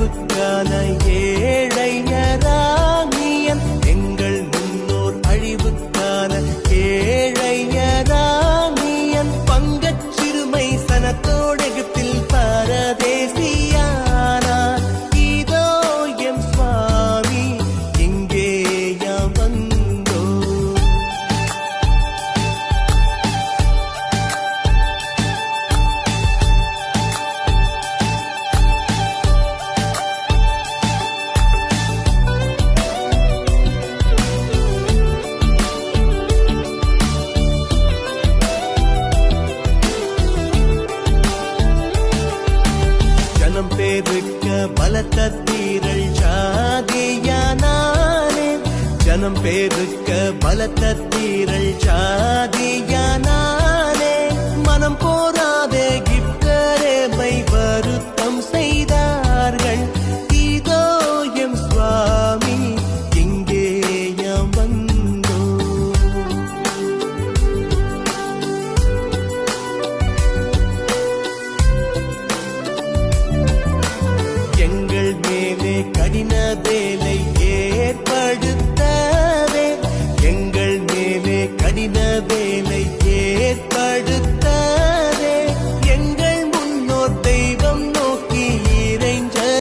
அழிவுக்கான ஏழை ஞராமியன் எங்கள் முன்னோர் அழிவுக்கான ஏழை ஞராமியன் பங்கச் சிறுமை சனத்தோடு எகிப்தில் பரதேசியானார். இதோ எம் சுவாமி இங்கே யாம் வந்தோம். ஜனம் பேருக்க பலத்த தீரள் சாதியானானே. ஜனம் பேருக்க பலத்த தீரள் சாதியானானே. மனம் போராதே கிப்தரேமை வருத்தம் செய்தார்கள். இதோ எம் சுவாமி இங்கே யாம் வந்தோம். எங்கள் மேலே கடின